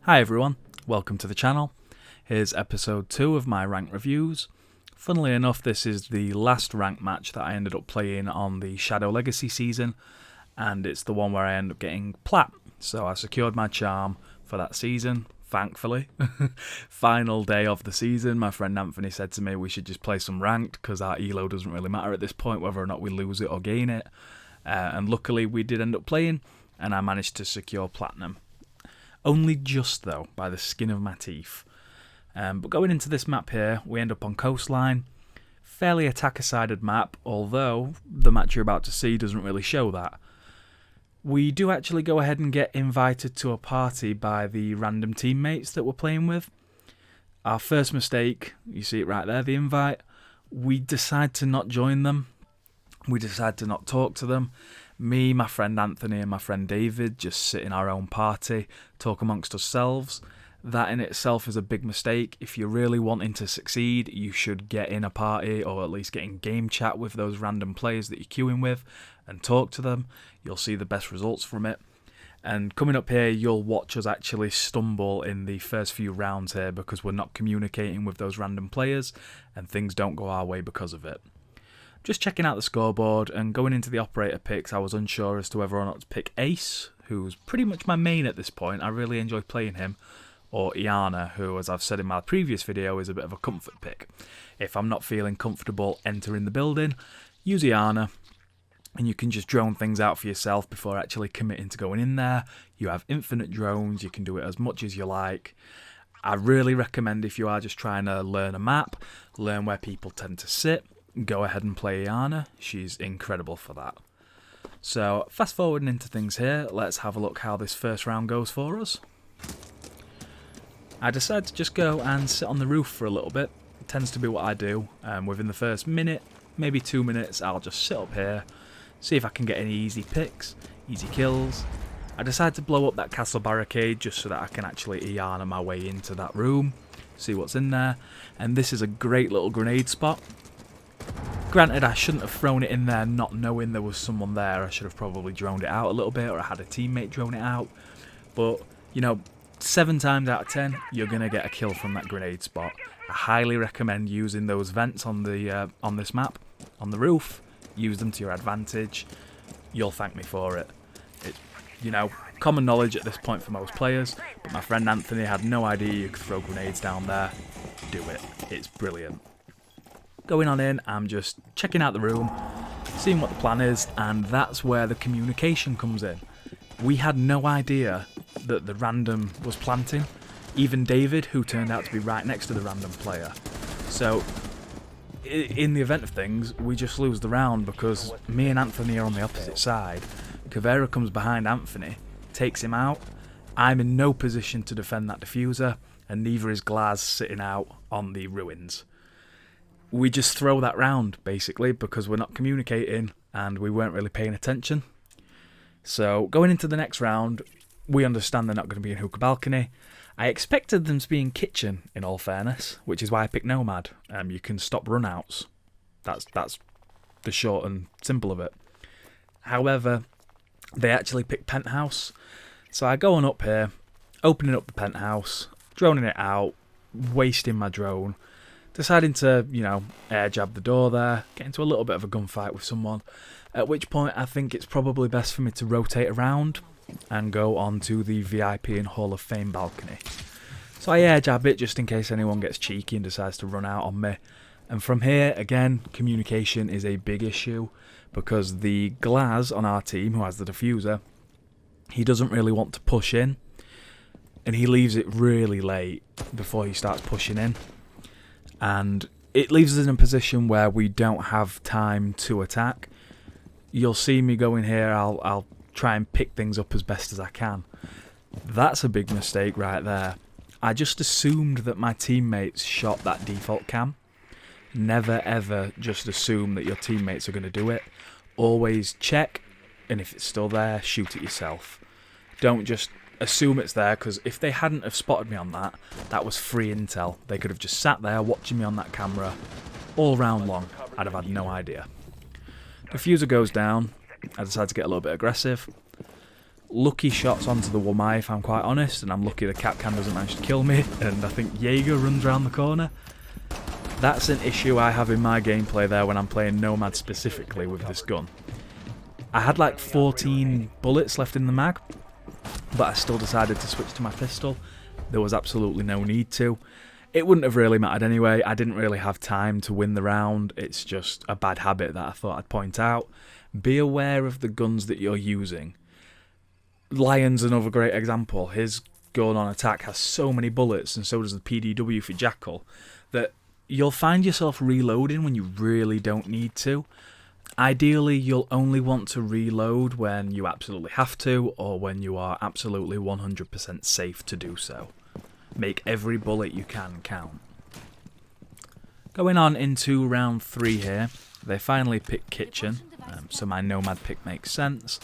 Hi everyone, welcome to the channel. Here's episode 2 of my rank reviews. Funnily enough, this is the last rank match that I ended up playing on the Shadow Legacy season, and it's the one where I end up getting PLAT. So I secured my charm for that season, thankfully. Final day of the season, my friend Anthony said to me we should just play some ranked because our elo doesn't really matter at this point whether or not we lose it or gain it. And luckily we did end up playing, and I managed to secure platinum. Only just though, by the skin of my teeth. But going into this map here, we end up on coastline. Fairly attacker-sided map, although the match you're about to see doesn't really show that. We do actually go ahead and get invited to a party by the random teammates that we're playing with. Our first mistake, you see it right there, the invite. We decide to not join them. We decide to not talk to them. Me, my friend Anthony and my friend David just sit in our own party, talk amongst ourselves. That in itself is a big mistake. If you're really wanting to succeed, you should get in a party or at least get in game chat with those random players that you're queuing with and talk to them. You'll see the best results from it. And coming up here, you'll watch us actually stumble in the first few rounds here because we're not communicating with those random players and things don't go our way because of it. Just checking out the scoreboard and going into the operator picks, I was unsure as to whether or not to pick Ace, who's pretty much my main at this point. I really enjoy playing him. Or Iana, who, as I've said in my previous video, is a bit of a comfort pick. If I'm not feeling comfortable entering the building, use Iana, and you can just drone things out for yourself before actually committing to going in there. You have infinite drones, you can do it as much as you like. I really recommend if you are just trying to learn a map, learn where people tend to sit, go ahead and play Iana. She's incredible for that. So, fast forwarding into things here, let's have a look how this first round goes for us. I decide to just go and sit on the roof for a little bit. It tends to be what I do. Within the first minute, maybe 2 minutes, I'll just sit up here, see if I can get any easy picks, easy kills. I decide to blow up that castle barricade just so that I can actually Iana my way into that room, see what's in there. And this is a great little grenade spot. Granted, I shouldn't have thrown it in there not knowing there was someone there. I should have probably droned it out a little bit, or I had a teammate drone it out. But, you know, 7 times out of 10, you're going to get a kill from that grenade spot. I highly recommend using those vents on the on this map, on the roof. Use them to your advantage. You'll thank me for it. It's, you know, common knowledge at this point for most players, but my friend Anthony had no idea you could throw grenades down there. Do it. It's brilliant. Going on in, I'm just checking out the room, seeing what the plan is, and that's where the communication comes in. We had no idea that the random was planting, even David, who turned out to be right next to the random player. So, in the event of things, we just lose the round because me and Anthony are on the opposite side. Caveira comes behind Anthony, takes him out. I'm in no position to defend that diffuser, and neither is Glaz sitting out on the ruins. We just throw that round, basically, because we're not communicating and we weren't really paying attention. So, going into the next round, we understand they're not going to be in hookah balcony. I expected them to be in kitchen, in all fairness, which is why I picked Nomad. You can stop runouts. That's the short and simple of it. However, they actually picked penthouse. So I go on up here, opening up the penthouse, droning it out, wasting my drone, deciding to, you know, air jab the door there, get into a little bit of a gunfight with someone, at which point I think it's probably best for me to rotate around and go on to the VIP and Hall of Fame balcony. So I air jab it just in case anyone gets cheeky and decides to run out on me. And from here, again, communication is a big issue because the Glaz on our team, who has the diffuser, he doesn't really want to push in, and he leaves it really late before he starts pushing in. And it leaves us in a position where we don't have time to attack. You'll see me go in here, I'll try and pick things up as best as I can. That's a big mistake right there. I just assumed that my teammates shot that default cam. Never ever just assume that your teammates are going to do it. Always check, and if it's still there, shoot it yourself. Don't just assume it's there, because if they hadn't have spotted me on that, that was free intel. They could have just sat there watching me on that camera all round long. I'd have had no idea. Diffuser goes down. I decide to get a little bit aggressive. Lucky shots onto the Wamai, if I'm quite honest, and I'm lucky the Kapkan doesn't manage to kill me, and I think Jaeger runs around the corner. That's an issue I have in my gameplay there when I'm playing Nomad specifically with this gun. I had like 14 bullets left in the mag, but I still decided to switch to my pistol. There was absolutely no need to. It wouldn't have really mattered anyway. I didn't really have time to win the round. It's just a bad habit that I thought I'd point out. Be aware of the guns that you're using. Lion's another great example. His gun on attack has so many bullets, and so does the PDW for Jackal, that you'll find yourself reloading when you really don't need to. Ideally, you'll only want to reload when you absolutely have to, or when you are absolutely 100% safe to do so. Make every bullet you can count. Going on into round 3 here, they finally pick kitchen, so my Nomad pick makes sense.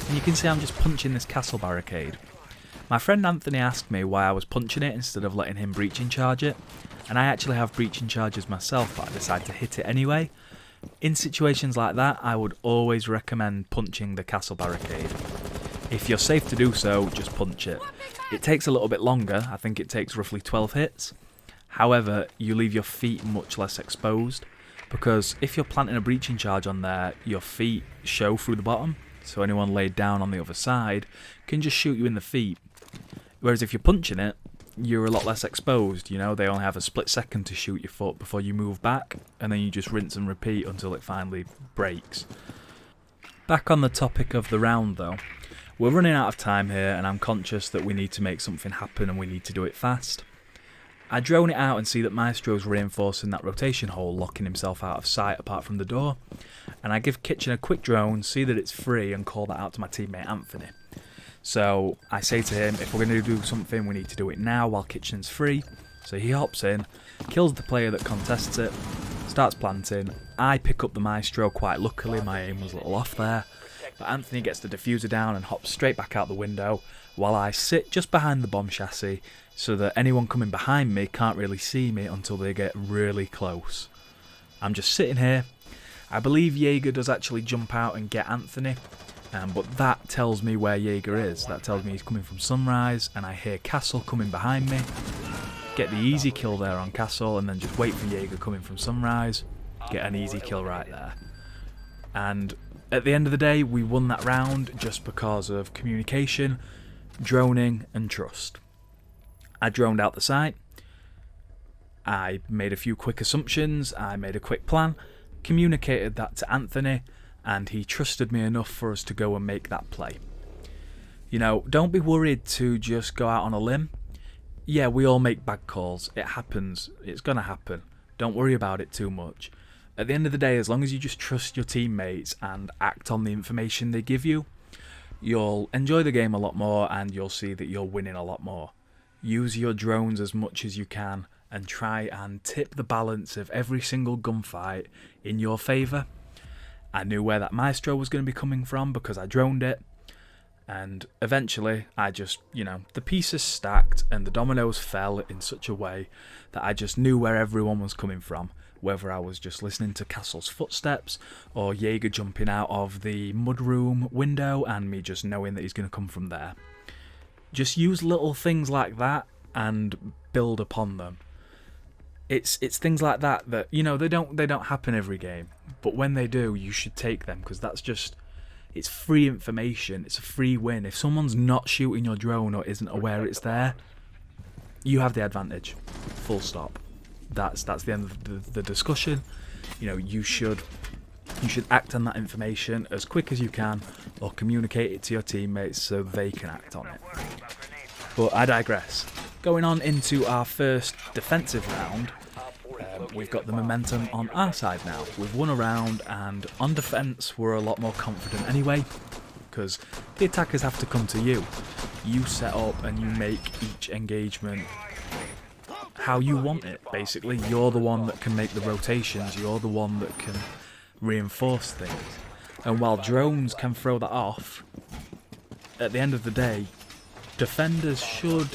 And you can see I'm just punching this castle barricade. My friend Anthony asked me why I was punching it instead of letting him breaching charge it, and I actually have breaching charges myself, but I decided to hit it anyway. In situations like that, I would always recommend punching the castle barricade. If you're safe to do so, just punch it. It takes a little bit longer, I think it takes roughly 12 hits. However, you leave your feet much less exposed, because if you're planting a breaching charge on there, your feet show through the bottom, so anyone laid down on the other side can just shoot you in the feet. Whereas if you're punching it, you're a lot less exposed, you know, they only have a split second to shoot your foot before you move back, and then you just rinse and repeat until it finally breaks. Back on the topic of the round though, we're running out of time here, and I'm conscious that we need to make something happen and we need to do it fast. I drone it out and see that Maestro's reinforcing that rotation hole, locking himself out of sight apart from the door, and I give Kitchen a quick drone, see that it's free, and call that out to my teammate Anthony. So I say to him, if we're going to do something, we need to do it now while Kitchen's free. So he hops in, kills the player that contests it, starts planting. I pick up the Maestro, quite luckily, my aim was a little off there. But Anthony gets the diffuser down and hops straight back out the window, while I sit just behind the bomb chassis, so that anyone coming behind me can't really see me until they get really close. I'm just sitting here. I believe Jaeger does actually jump out and get Anthony. But that tells me where Jaeger is. That tells me he's coming from Sunrise, and I hear Castle coming behind me. Get the easy kill there on Castle, and then just wait for Jaeger coming from Sunrise. Get an easy kill right there. And at the end of the day, we won that round just because of communication, droning, and trust. I droned out the site. I made a few quick assumptions. I made a quick plan, communicated that to Anthony, and he trusted me enough for us to go and make that play. You know, don't be worried to just go out on a limb. Yeah, we all make bad calls. It happens. It's gonna happen. Don't worry about it too much. At the end of the day, as long as you just trust your teammates and act on the information they give you, you'll enjoy the game a lot more, and you'll see that you're winning a lot more. Use your drones as much as you can and try and tip the balance of every single gunfight in your favour. I knew where that Maestro was going to be coming from because I droned it, and eventually I just, you know, the pieces stacked and the dominoes fell in such a way that I just knew where everyone was coming from, whether I was just listening to Castle's footsteps or Jaeger jumping out of the mudroom window and me just knowing that he's going to come from there. Just use little things like that and build upon them. It's things like that, you know, they don't happen every game, but when they do, you should take them, because that's just, it's free information, it's a free win. If someone's not shooting your drone or isn't aware it's there, you have the advantage. Full stop. That's the end of the discussion. You know, you should act on that information as quick as you can, or communicate it to your teammates so they can act on it. But I digress. Going on into our first defensive round, we've got the momentum on our side now. We've won a round, and on defence we're a lot more confident anyway, because the attackers have to come to you. You set up and you make each engagement how you want it, basically. You're the one that can make the rotations, you're the one that can reinforce things. And while drones can throw that off, at the end of the day, defenders should,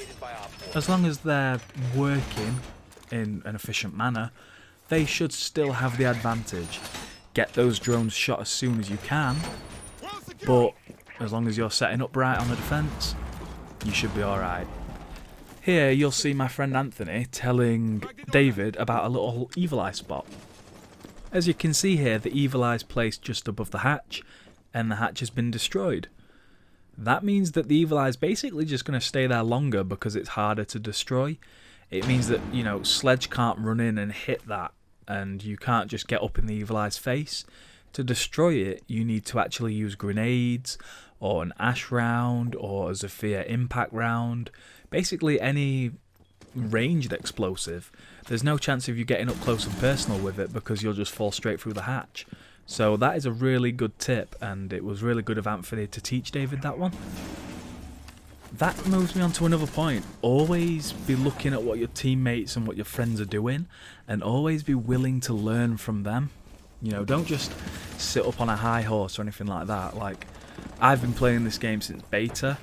as long as they're working in an efficient manner, they should still have the advantage. Get those drones shot as soon as you can, but As long as you're setting up right on the defence, you should be alright. Here you'll see my friend Anthony telling David about a little evil eye spot. As you can see here, the evil eye is placed just above the hatch, and the hatch has been destroyed. That means that the evil eye is basically just going to stay there longer because it's harder to destroy. It means that, you know, Sledge can't run in and hit that, and you can't just get up in the evil eye's face. To destroy it, you need to actually use grenades, or an ash round, or a Zephyr impact round. Basically any ranged explosive. There's no chance of you getting up close and personal with it because you'll just fall straight through the hatch. So that is a really good tip, and it was really good of Anthony to teach David that one. That moves me on to another point. Always be looking at what your teammates and what your friends are doing, and always be willing to learn from them. You know, don't just sit up on a high horse or anything like that. Like, I've been playing this game since beta,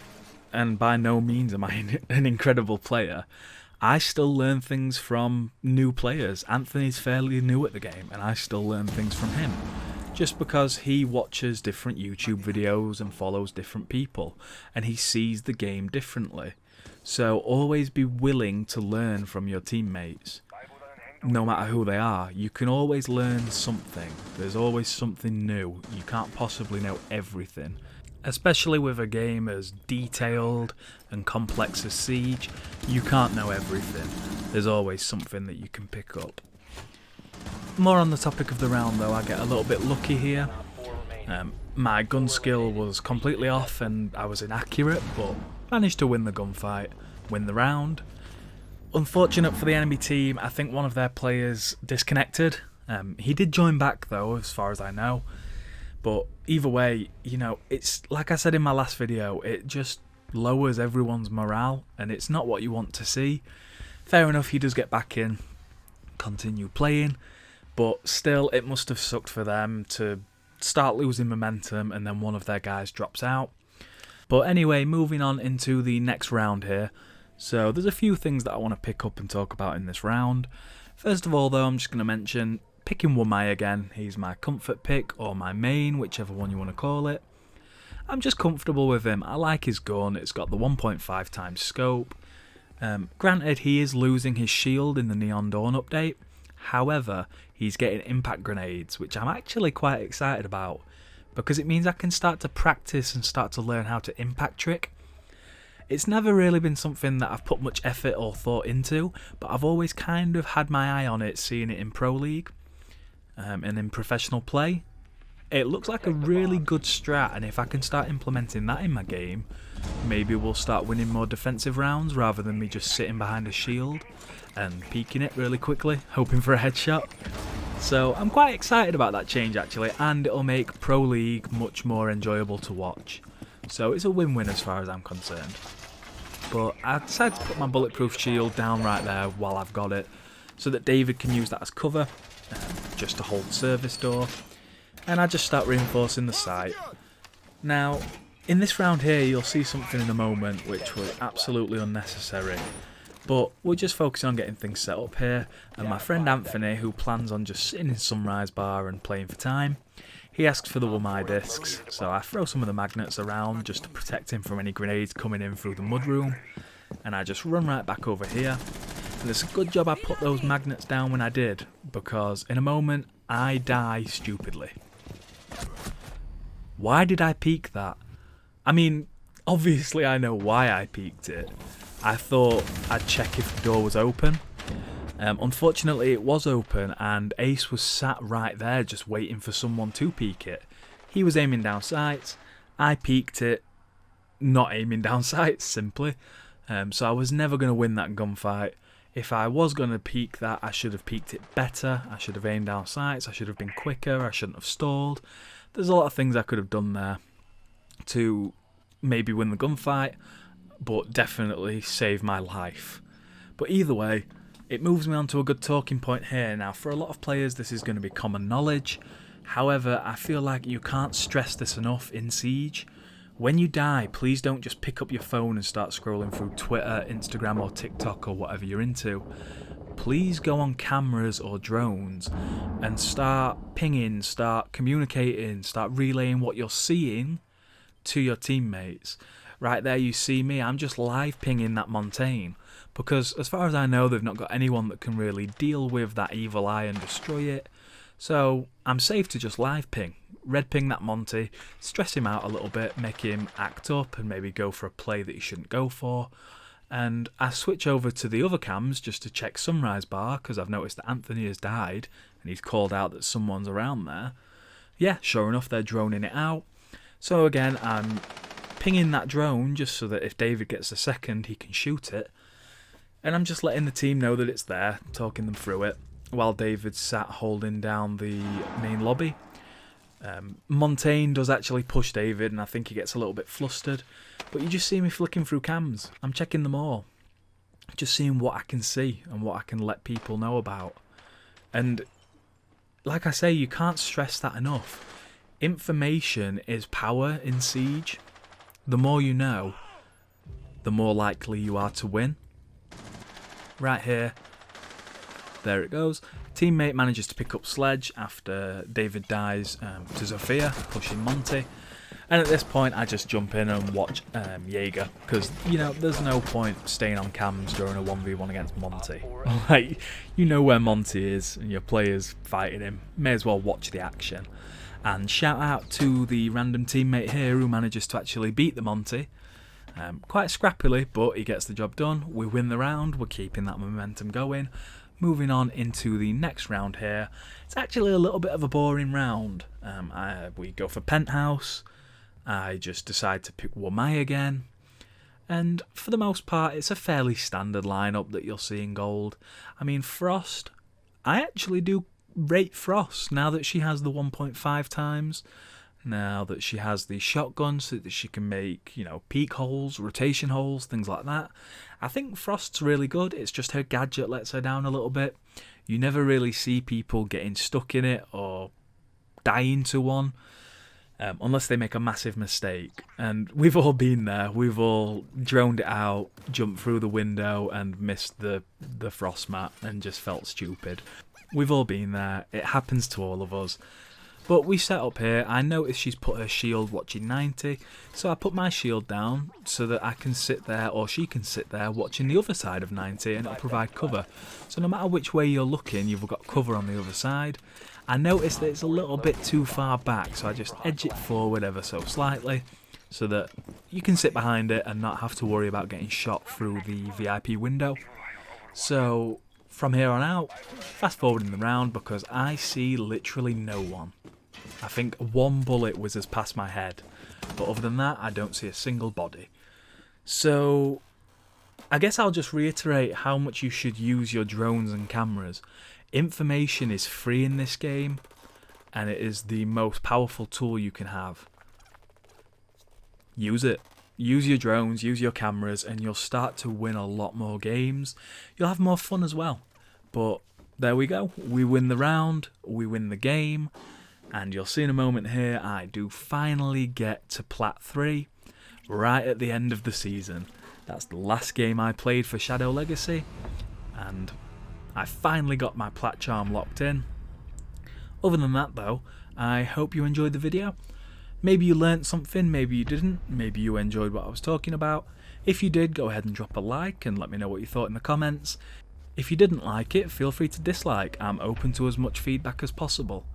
and by no means am I an incredible player. I still learn things from new players. Anthony's fairly new at the game, and I still learn things from him. Just because he watches different YouTube videos and follows different people, and he sees the game differently. So always be willing to learn from your teammates. No matter who they are, you can always learn something. There's always something new. You can't possibly know everything. Especially with a game as detailed and complex as Siege, you can't know everything. There's always something that you can pick up. More on the topic of the round though, I get a little bit lucky here. My gun skill was completely off and I was inaccurate, but managed to win the gunfight, win the round. Unfortunate for the enemy team, I think one of their players disconnected. He did join back though, as far as I know. But either way, you know, it's like I said in my last video, it just lowers everyone's morale and it's not what you want to see. Fair enough, he does get back in, continue playing, but still it must have sucked for them to start losing momentum and then one of their guys drops out. But anyway, moving on into the next round here. So there's a few things that I want to pick up and talk about in this round. First of all though, I'm just going to mention picking Wumai again. He's my comfort pick or my main, whichever one you want to call it. I'm just comfortable with him. I like his gun. It's got the 1.5 times scope. Granted, he is losing his shield in the Neon Dawn update. However, he's getting impact grenades, which I'm actually quite excited about because it means I can start to practice and start to learn how to impact trick. It's never really been something that I've put much effort or thought into, but I've always kind of had my eye on it, seeing it in Pro League and in professional play. It looks like a really good strat, and if I can start implementing that in my game, maybe we'll start winning more defensive rounds rather than me just sitting behind a shield and peeking it really quickly, hoping for a headshot. So I'm quite excited about that change actually, and it'll make Pro League much more enjoyable to watch. So it's a win-win as far as I'm concerned. But I decided to put my bulletproof shield down right there while I've got it, so that David can use that as cover, just to hold service door. And I just start reinforcing the site. Now, in this round here, you'll see something in a moment which was absolutely unnecessary. But we're just focusing on getting things set up here, and my friend Anthony, who plans on just sitting in Sunrise Bar and playing for time, he asks for the Wumai discs, so I throw some of the magnets around just to protect him from any grenades coming in through the mudroom, and I just run right back over here. And it's a good job I put those magnets down when I did, because in a moment I die stupidly. Why did I peek that? I mean, obviously I know why I peeked it. I thought I'd check if the door was open. Unfortunately it was open and Ace was sat right there just waiting for someone to peek it. He was aiming down sights, I peeked it, not aiming down sights simply. So I was never going to win that gunfight. If I was going to peek that, I should have peeked it better, I should have aimed down sights, I should have been quicker, I shouldn't have stalled. There's a lot of things I could have done there to maybe win the gunfight, but definitely save my life. But either way, it moves me on to a good talking point here. Now, for a lot of players, this is going to be common knowledge. However, I feel like you can't stress this enough in Siege. When you die, please don't just pick up your phone and start scrolling through Twitter, Instagram or TikTok or whatever you're into. Please go on cameras or drones and start pinging, start communicating, start relaying what you're seeing to your teammates. Right there you see me, I'm just live pinging that Montaigne, because as far as I know they've not got anyone that can really deal with that evil eye and destroy it, so I'm safe to just live ping. Red ping that Monty, stress him out a little bit, make him act up and maybe go for a play that he shouldn't go for. And I switch over to the other cams just to check Sunrise Bar, because I've noticed that Anthony has died and he's called out that someone's around there. Yeah, sure enough, they're droning it out. So again, I'm pinging that drone just so that if David gets a second, he can shoot it. And I'm just letting the team know that it's there, talking them through it, while David's sat holding down the main lobby. Montaigne does actually push David, and I think he gets a little bit flustered. But you just see me flicking through cams. I'm checking them all. Just seeing what I can see and what I can let people know about. And like I say, you can't stress that enough. Information is power in Siege. The more you know, the more likely you are to win. Right here. There it goes. Teammate manages to pick up Sledge after David dies to Zofia, pushing Monty. And at this point, I just jump in and watch Jaeger, because, you know, there's no point staying on cams during a 1v1 against Monty. Like, you know where Monty is, and your player's fighting him. May as well watch the action. And shout out to the random teammate here who manages to actually beat the Monty. Quite scrappily, but he gets the job done. We win the round, we're keeping that momentum going. Moving on into the next round here. It's actually a little bit of a boring round. We go for Penthouse. I just decide to pick Wamai again. And for the most part, it's a fairly standard lineup that you'll see in gold. I mean, Frost, I actually do rate Frost now that she has the 1.5 times. Now that she has the shotgun so that she can make, you know, peek holes, rotation holes, things like that. I think Frost's really good. It's just her gadget lets her down a little bit. You never really see people getting stuck in it or dying to one. Unless they make a massive mistake. And we've all been there. We've all droned it out, jumped through the window and missed the frost mat and just felt stupid. We've all been there. It happens to all of us. But we set up here. I noticed she's put her shield watching 90. So I put my shield down so that I can sit there, or she can sit there, watching the other side of 90, and it'll provide cover. So no matter which way you're looking, you've got cover on the other side. I noticed that it's a little bit too far back, so I just edge it forward ever so slightly so that you can sit behind it and not have to worry about getting shot through the VIP window. So from here on out, fast forwarding the round because I see literally no one. I think one bullet whizzes past my head, but other than that, I don't see a single body. So I guess I'll just reiterate how much you should use your drones and cameras. Information is free in this game, and it is the most powerful tool you can have. Use it. Use your drones, use your cameras, and you'll start to win a lot more games. You'll have more fun as well. But there we go. We win the round, we win the game, and you'll see in a moment here, I do finally get to Plat 3 right at the end of the season. That's the last game I played for Shadow Legacy, and I finally got my Plat charm locked in. Other than that though, I hope you enjoyed the video. Maybe you learnt something, maybe you didn't, maybe you enjoyed what I was talking about. If you did, go ahead and drop a like and let me know what you thought in the comments. If you didn't like it, feel free to dislike. I'm open to as much feedback as possible.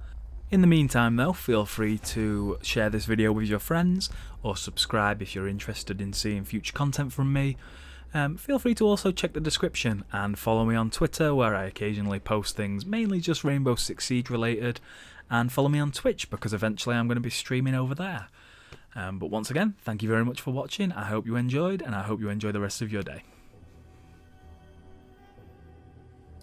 In the meantime though, feel free to share this video with your friends, or subscribe if you're interested in seeing future content from me. Feel free to also check the description and follow me on Twitter, where I occasionally post things mainly just Rainbow Six Siege related, and follow me on Twitch because eventually I'm going to be streaming over there. But once again, thank you very much for watching. I hope you enjoyed, and I hope you enjoy the rest of your day.